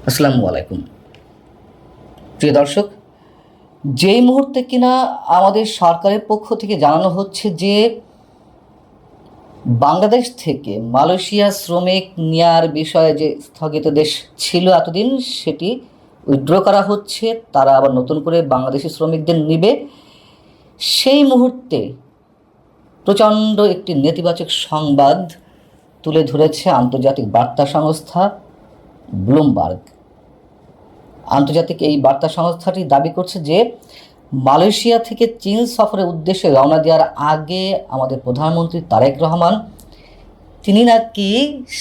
আসসালামু আলাইকুম। প্রিয় দর্শক, যেই মুহূর্তে কিনা আমাদের সরকারের পক্ষ থেকে জানানো হচ্ছে যে বাংলাদেশ থেকে মালয়েশিয়া শ্রমিক নেয়ার বিষয়ে যে স্থগিতাদেশ ছিল এতদিন, সেটি উইথড্র করা হচ্ছে, তারা আবার নতুন করে বাংলাদেশি শ্রমিকদের নেবে। সেই মুহূর্তে প্রচণ্ড একটি নেতিবাচক সংবাদ তুলে ধরেছে আন্তর্জাতিক বার্তা সংস্থা ব্লুমবার্গ। আন্তর্জাতিক এই বার্তা সংস্থাটি দাবি করছে যে মালয়েশিয়া থেকে চীন সফরের উদ্দেশ্যে রওনা দেওয়ার আগে আমাদের প্রধানমন্ত্রী তারেক রহমান তিনি নাকি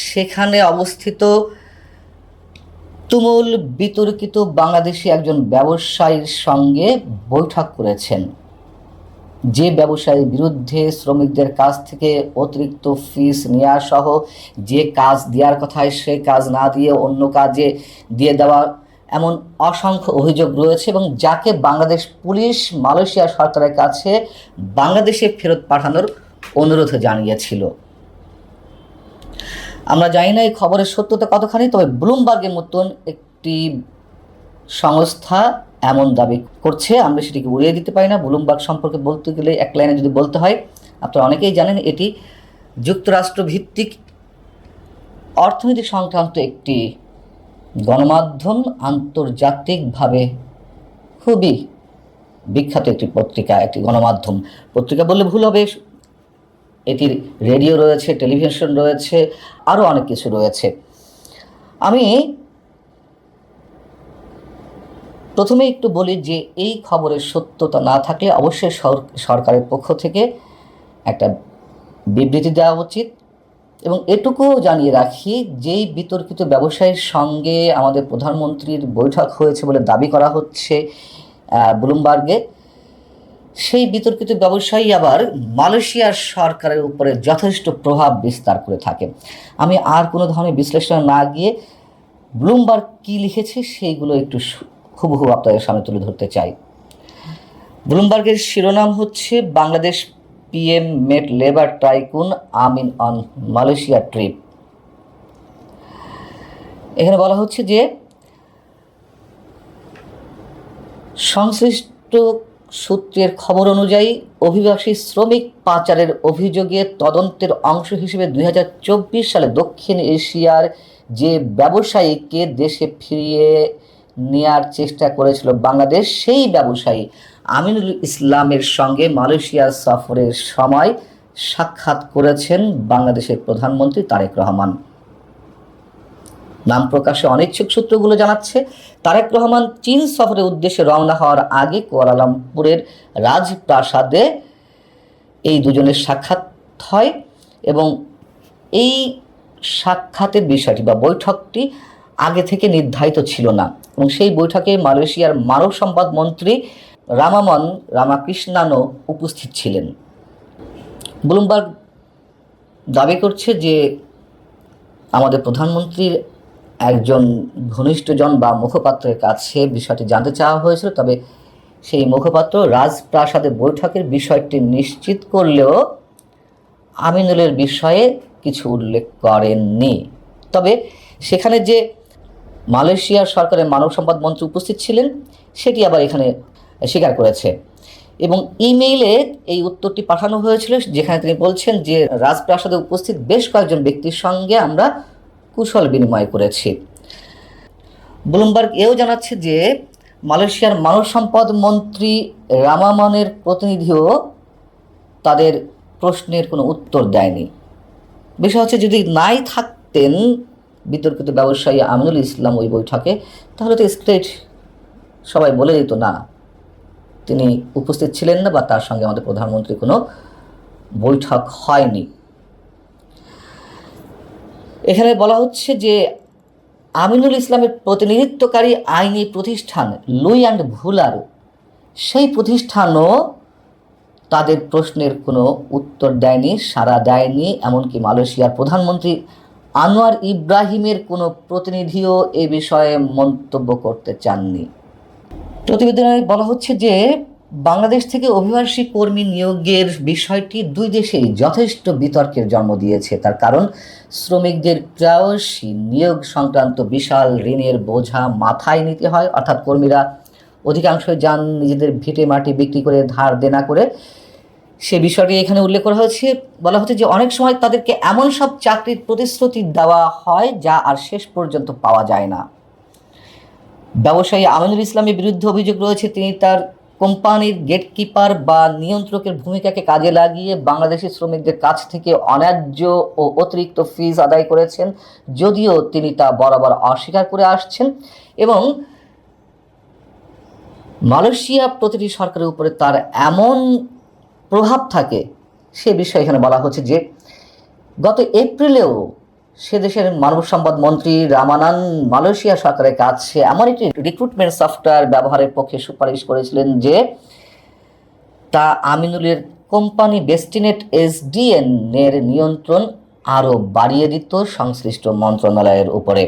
সেখানে অবস্থিত তুমুল বিতর্কিত বাংলাদেশি একজন ব্যবসায়ীর সঙ্গে বৈঠক করেছেন, যে ব্যবসায়ীর বিরুদ্ধে শ্রমিকদের কাছ থেকে অতিরিক্ত ফিস নেওয়া সহ যে কাজ দেওয়ার কথায় সে কাজ না দিয়ে অন্য কাজে দিয়ে দেওয়া এমন অসংখ্য অভিযোগ রয়েছে, এবং যাকে বাংলাদেশ পুলিশ মালয়েশিয়া সরকারের কাছে বাংলাদেশে ফেরত পাঠানোর অনুরোধ জানিয়েছিল। আমরা জানি না এই খবরের সত্যতা কতখানি, তবে ব্লুমবার্গের মতন একটি সংস্থা এমন দাবি করছে, আমরা সেটিকে উড়িয়ে দিতে পারি না। ব্লুমবার্গ সম্পর্কে বলতে গেলে এক লাইনে যদি বলতে হয়, আপনারা অনেকেই জানেন এটি যুক্তরাষ্ট্র ভিত্তিক অর্থনীতি সংক্রান্ত একটি গণমাধ্যম, আন্তর্জাতিকভাবে খুবই বিখ্যাত একটি পত্রিকা, একটি গণমাধ্যম। পত্রিকা বললে ভুল হবে, এটির রেডিও রয়েছে, টেলিভিশন রয়েছে, আরও অনেক কিছু রয়েছে। আমি প্রথমে একটু বলি যে এই খবরের সত্যতা না থাকলে অবশ্যই সরকারের পক্ষ থেকে একটা বিবৃতি দেওয়া উচিত, এবং এটুকুও জানিয়ে রাখি, যেই বিতর্কিত ব্যবসায়ীর সঙ্গে আমাদের প্রধানমন্ত্রীর বৈঠক হয়েছে বলে দাবি করা হচ্ছে ব্লুমবার্গে, সেই বিতর্কিত ব্যবসায়ী আবার মালয়েশিয়ার সরকারের উপরে যথেষ্ট প্রভাব বিস্তার করে থাকে। আমি আর কোনো ধরনের বিশ্লেষণ না গিয়ে ব্লুমবার্গ কী লিখেছে সেইগুলো একটু হুবহু আপনাদের সামনে তুলে ধরতে চাই। ব্লুমবার্গের শিরোনাম হচ্ছে Bangladesh PM met labour tycoon Amin on Malaysia trip. এখানে বলা হচ্ছে যে সংশ্লিষ্ট সূত্রের খবর অনুযায়ী অভিবাসী শ্রমিক পাচারের অভিযোগে তদন্তের অংশ হিসেবে 2024 সালে দক্ষিণ এশিয়ার যে ব্যবসায়ীকে দেশে ফিরিয়ে নেয়ার চেষ্টা করেছিল বাংলাদেশ, সেই ব্যবসায়ী আমিনুল ইসলামের সঙ্গে মালয়েশিয়া সফরের সময় সাক্ষাৎ করেছেন বাংলাদেশের প্রধানমন্ত্রী তারেক রহমান। নাম প্রকাশে অনিচ্ছুক সূত্রগুলো জানাচ্ছে, তারেক রহমান চীন সফরের উদ্দেশ্যে রওনা হওয়ার আগে কুয়ালালামপুরের রাজপ্রাসাদে এই দুজনের সাক্ষাৎ হয়, এবং এই সাক্ষাতের বিষয়টি বা বৈঠকটি আগে থেকে নির্ধারিত ছিল না, এবং সেই বৈঠকে মালয়েশিয়ার মানব সম্পদ মন্ত্রী রামামন রামাকৃষ্ণানও উপস্থিত ছিলেন। ব্লুমবার্গ দাবি করছে যে আমাদের প্রধানমন্ত্রীর একজন ঘনিষ্ঠজন বা মুখপাত্রের কাছে বিষয়টি জানতে চাওয়া হয়েছিল, তবে সেই মুখপাত্র রাজপ্রাসাদে বৈঠকের বিষয়টি নিশ্চিত করলেও আমিনুলের বিষয়ে কিছু উল্লেখ করেননি। তবে সেখানে যে মালয়েশিয়ার সরকারের মানব সম্পদ মন্ত্রী উপস্থিত ছিলেন সেটি আবার এখানে স্বীকার করেছে, এবং ইমেইলে এই উত্তরটি পাঠানো হয়েছিল, যেখানে তিনি বলছেন যে রাজপ্রাসাদে উপস্থিত বেশ কয়েকজন ব্যক্তির সঙ্গে আমরা কুশল বিনিময় করেছি। ব্লুমবার্গ এও জানাচ্ছে যে মালয়েশিয়ার মানব সম্পদ মন্ত্রী রামামনের প্রতিনিধিও তাদের প্রশ্নের কোনো উত্তর দেয়নি। বিষয় হচ্ছে, যদি নাই থাকতেন বিতর্কিত ব্যবসায়ী আমিনুল ইসলাম ওই বৈঠকে, তাহলে তো স্ট্রেট সবাই বলে দিত না তিনি উপস্থিত ছিলেন না, বা তার সঙ্গে আমাদের প্রধানমন্ত্রী কোনো বৈঠক হয়নি। এখানে বলা হচ্ছে যে আমিনুল ইসলামের প্রতিনিধিত্বকারী আইনি প্রতিষ্ঠান লুই অ্যান্ড ভুলার, সেই প্রতিষ্ঠানও তাদের প্রশ্নের কোনো উত্তর দেয়নি, সাড়া দেয়নি। এমনকি মালয়েশিয়ার প্রধানমন্ত্রী আনোয়ার ইব্রাহিমের কোনো প্রতিনিধিও এ বিষয়ে মন্তব্য করতে চাননি। প্রতিবেদনে বলা হচ্ছে যে বাংলাদেশ থেকে অভিবাসী কর্মী নিয়োগের বিষয়টি দুই দেশেই যথেষ্ট বিতর্কের জন্ম দিয়েছে। তার কারণ শ্রমিকদের প্রায়শই নিয়োগ সংক্রান্ত বিশাল ঋণের বোঝা মাথায় নিতে হয়, অর্থাৎ কর্মীরা অধিকাংশই যান নিজেদের ভিটে মাটি বিক্রি করে, ধার দেনা করে। সে বিষয়টি এখানে উল্লেখ করা হয়েছে। বলা হচ্ছে যে অনেক সময় তাদেরকে এমন সব চাকরির প্রতিশ্রুতি দেওয়া হয় যা আর শেষ পর্যন্ত পাওয়া যায় না। ব্যবসায়ী আমিনুল ইসলামের বিরুদ্ধে অভিযোগ রয়েছে তিনি তার কোম্পানির গেটকিপার বা নিয়ন্ত্রকের ভূমিকাকে কাজে লাগিয়ে বাংলাদেশি শ্রমিকদের কাছ থেকে অন্যায্য ও অতিরিক্ত ফিস আদায় করেছেন, যদিও তিনি তা বরাবর অস্বীকার করে আসছেন। এবং মালয়েশিয়া প্রতিটি সরকারের উপরে তার এমন প্রভাব থাকে সে বিষয়ে এখানে বলা হচ্ছে যে গত এপ্রিলেও সে দেশের মানব সম্পদ মন্ত্রী রামানান মালয়েশিয়া সরকারের কাছে এমন একটি রিক্রুটমেন্ট সফটওয়্যার ব্যবহারের পক্ষে সুপারিশ করেছিলেন যে তা আমিনুলের কোম্পানি বেস্টিনেট এসডিএন এর নিয়ন্ত্রণ আরও বাড়িয়ে দিত সংশ্লিষ্ট মন্ত্রণালয়ের উপরে।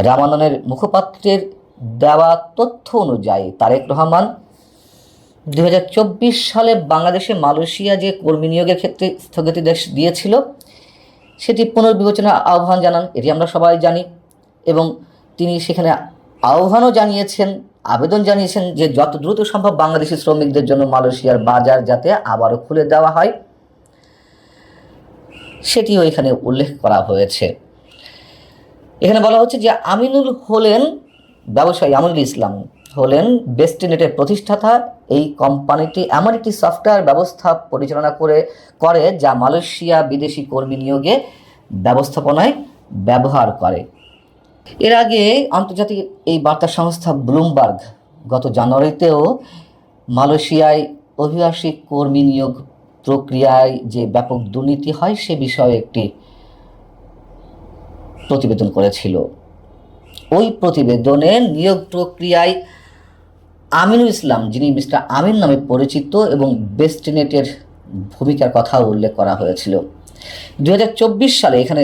রামানানের মুখপাত্রের দেওয়া তথ্য অনুযায়ী তারেক রহমান 2024 সালে বাংলাদেশে মালয়েশিয়া যে কর্মী নিয়োগের ক্ষেত্রে স্থগিতাদেশ দিয়েছিল সেটি পুনর্বিবেচনার আহ্বান জানান, এটি আমরা সবাই জানি। এবং তিনি সেখানে আহ্বানও জানিয়েছেন, আবেদন জানিয়েছেন যে যত দ্রুত সম্ভব বাংলাদেশি শ্রমিকদের জন্য মালয়েশিয়ার বাজার যাতে আবারও খুলে দেওয়া হয়, সেটিও এখানে উল্লেখ করা হয়েছে। এখানে বলা হচ্ছে যে আমিনুল হলেন ব্যবসায়ী আমিনুল ইসলাম হলেন বেস্টিনেটের প্রতিষ্ঠাতা। এই কোম্পানিটি এমন একটি সফটওয়্যার ব্যবস্থা পরিচালনা করে যা মালয়েশিয়া বিদেশি কর্মী নিয়োগে ব্যবস্থাপনায় ব্যবহার করে। এর আগে আন্তর্জাতিক এই বার্তা সংস্থা ব্লুমবার্গ গত জানুয়ারিতেও মালয়েশিয়ায় অভিবাসী কর্মী নিয়োগ প্রক্রিয়ায় যে ব্যাপক দুর্নীতি হয় সে বিষয়ে একটি প্রতিবেদন করেছিল। ওই প্রতিবেদনে নিয়োগ প্রক্রিয়ায় আমিনুল ইসলাম, যিনি মিস্টার আমিন নামে পরিচিত, এবং বেস্টিনেটের ভূমিকার কথা উল্লেখ করা হয়েছিল। 2024 সালে এখানে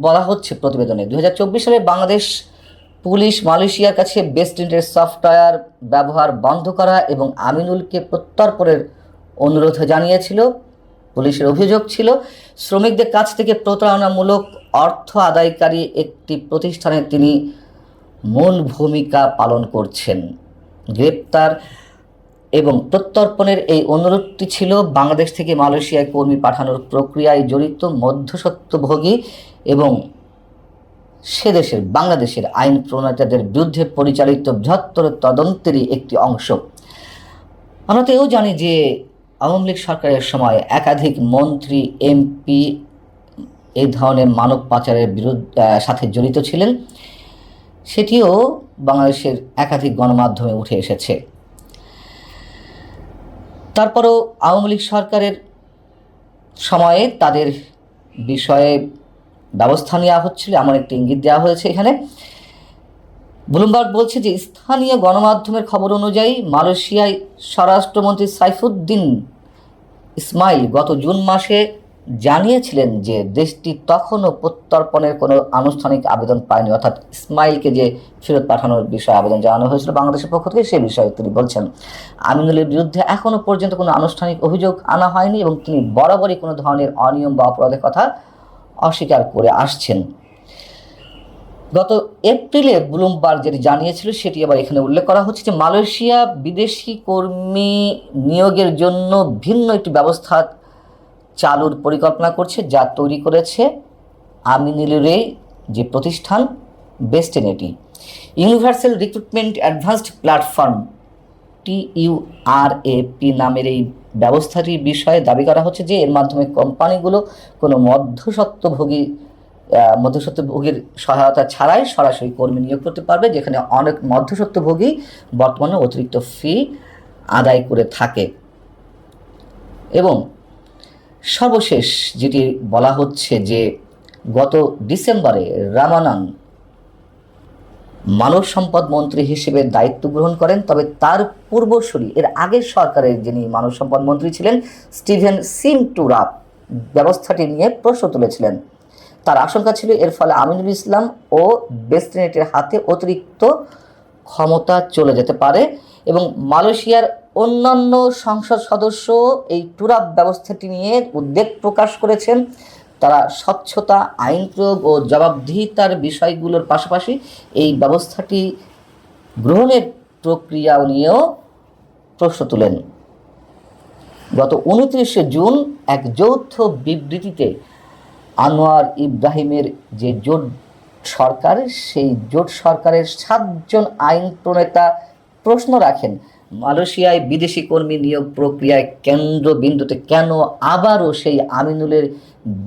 বলা হচ্ছে প্রতিবেদনে 2024 সালে বাংলাদেশ পুলিশ মালয়েশিয়ার কাছে বেস্টিনেটের সফটওয়্যার ব্যবহার বন্ধ করা এবং আমিনুলকে প্রত্যর্পণের অনুরোধ জানিয়েছিল। পুলিশের অভিযোগ ছিল শ্রমিকদের কাছ থেকে প্রতারণামূলক অর্থ আদায়কারী একটি প্রতিষ্ঠানে তিনি মূল ভূমিকা পালন করছেন। গ্রেপ্তার এবং প্রত্যর্পণের এই অনুরোধটি ছিল বাংলাদেশ থেকে মালয়েশিয়ায় কর্মী পাঠানোর প্রক্রিয়ায় জড়িত মধ্যস্বত্বভোগী এবং সে দেশের বাংলাদেশের আইন প্রণেতাদের বিরুদ্ধে পরিচালিত বৃহত্তর তদন্তেরই একটি অংশ। আমরা তো এও জানি যে আওয়ামী লীগ সরকারের সময় একাধিক মন্ত্রী এমপি এই ধরনের মানব পাচারের সাথে জড়িত ছিলেন, সেটিও বাংলাদেশের একাধিক গণমাধ্যমে উঠে এসেছে। তারপরও আওয়ামী লীগ সরকারের সময়ে তাদের বিষয়ে ব্যবস্থা নেওয়া হচ্ছিল এমন একটি ইঙ্গিত দেওয়া হয়েছে এখানে। ব্লুমবার্গ বলছে যে স্থানীয় গণমাধ্যমের খবর অনুযায়ী মালয়েশিয়ায় স্বরাষ্ট্রমন্ত্রী সাইফুদ্দিন ইসমাইল গত জুন মাসে জানিয়েছিলেন যে দেশটি তখনও প্রত্যর্পণের কোনো আনুষ্ঠানিক আবেদন পায়নি, অর্থাৎ ইসমাইলকে যে ফেরত পাঠানোর বিষয়ে আবেদন জানানো হয়েছিল বাংলাদেশের পক্ষ থেকে, সে বিষয়ে তিনি বলছেন আমিনুলের বিরুদ্ধে এখনও পর্যন্ত কোনো আনুষ্ঠানিক অভিযোগ আনা হয়নি এবং তিনি বরাবরই কোনো ধরনের অনিয়ম বা অপরাধের কথা অস্বীকার করে আসছেন। গত এপ্রিলে ব্লুমবার্গ যেটি জানিয়েছিল সেটি আবার এখানে উল্লেখ করা হচ্ছে যে মালয়েশিয়া বিদেশি কর্মী নিয়োগের জন্য ভিন্ন একটি ব্যবস্থা চালুর পরিকল্পনা করছে, যা তৈরি করেছে আমিনুলের যে প্রতিষ্ঠান বেস্টিনেটি। Universal recruitment advanced platform TURAP নামের এই ব্যবস্থাটির বিষয়ে দাবি করা হচ্ছে যে এর মাধ্যমে কোম্পানিগুলো কোনো মধ্যস্বত্বভোগীর সহায়তা ছাড়াই সরাসরি কর্মী নিয়োগ করতে পারবে, যেখানে অনেক মধ্যস্বত্বভোগী বর্তমানে অতিরিক্ত ফি আদায় করে থাকে। এবং সর্বশেষ যেটি বলা হচ্ছে যে গত ডিসেম্বরে রামানান মানব সম্পদ মন্ত্রী হিসেবে দায়িত্ব গ্রহণ করেন, তবে তার পূর্বসূরি এর আগের সরকারের যিনি মানব সম্পদ মন্ত্রী ছিলেন স্টিভেন সিমটুরাপ ব্যবস্থাটি নিয়ে প্রশ্ন তুলেছিলেন। তার আশঙ্কা ছিল এর ফলে আমিনুল ইসলাম ও বেস্টিনেটের হাতে অতিরিক্ত ক্ষমতা চলে যেতে পারে এবং মালয়েশিয়ার অন্যান্য সংসদ সদস্য এই টুরাপ ব্যবস্থাটি নিয়ে উদ্বেগ প্রকাশ করেছেন। তারা স্বচ্ছতা, আইন প্রয়োগ ও জবাবদিহিতার বিষয়গুলোর পাশাপাশি এই ব্যবস্থাটি গ্রহণের প্রক্রিয়া নিয়েও প্রশ্ন তোলেন। গত 29শে জুন এক যৌথ বিবৃতিতে আনোয়ার ইব্রাহিমের যে জোট সরকার, সেই জোট সরকারের 7 জন আইন প্রণেতা প্রশ্ন রাখেন, মালয়েশিয়ায় বিদেশি কর্মী নিয়োগ প্রক্রিয়ায় কেন্দ্রবিন্দুতে কেন আবারও সেই আমিনুলের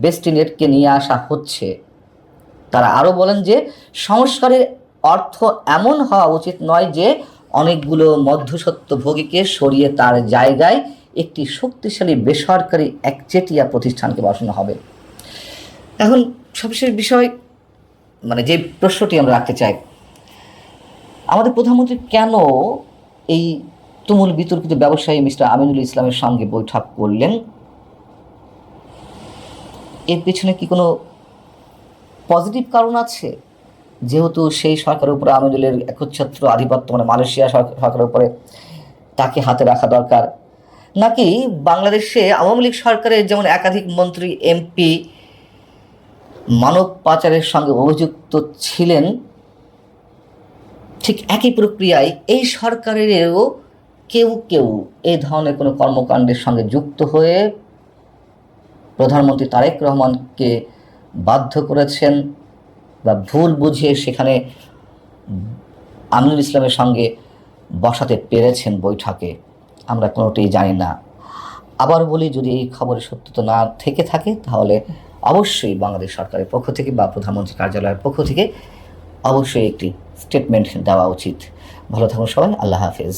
বেস্টিনেটকে নিয়ে আসা হচ্ছে। তারা আরও বলেন যে সংস্কারের অর্থ এমন হওয়া উচিত নয় যে অনেকগুলো মধ্যস্বত্বভোগীকে সরিয়ে তার জায়গায় একটি শক্তিশালী বেসরকারি একচেটিয়া প্রতিষ্ঠানকে বসানো হবে। এখন সবশেষ বিষয়, যে প্রশ্নটি আমরা রাখতে চাই, আমাদের প্রধানমন্ত্রী কেন এই তুমুল বিতর্কিত ব্যবসায়ী মিস্টার আমিনুল ইসলামের সঙ্গে বৈঠক করলেন? এর পেছনে কি কোনো পজিটিভ কারণ আছে? যেহেতু সেই সরকারের উপরে আমিনুলের একচ্ছত্র আধিপত্য, মালয়েশিয়া সরকারের উপরে তাকে হাতে রাখা দরকার, নাকি বাংলাদেশে আওয়ামী লীগ সরকারের যেমন একাধিক মন্ত্রী, এমপি মানব পাচারের সঙ্গে অভিযুক্ত ছিলেন, ঠিক একই প্রক্রিয়ায় এই সরকারেরও কেউ কেউ এই ধরনের কোনো কর্মকাণ্ডের সঙ্গে যুক্ত হয়ে প্রধানমন্ত্রী তারেক রহমানকে বাধ্য করেছেন বা ভুল বুঝিয়ে সেখানে আমিনুল ইসলামের সঙ্গে বসাতে পেরেছেন বৈঠকে। আমরা কোনোটাই জানি না। আবার বলি, যদি এই খবরের সত্যতা না থেকে থাকে তাহলে অবশ্যই বাংলাদেশ সরকারের পক্ষ থেকে বা প্রধানমন্ত্রী কার্যালয়ের পক্ষ থেকে অবশ্যই একটি স্টেটমেন্ট দেওয়া উচিত। ভালো থাকুন সবাই, আল্লাহ হাফেজ।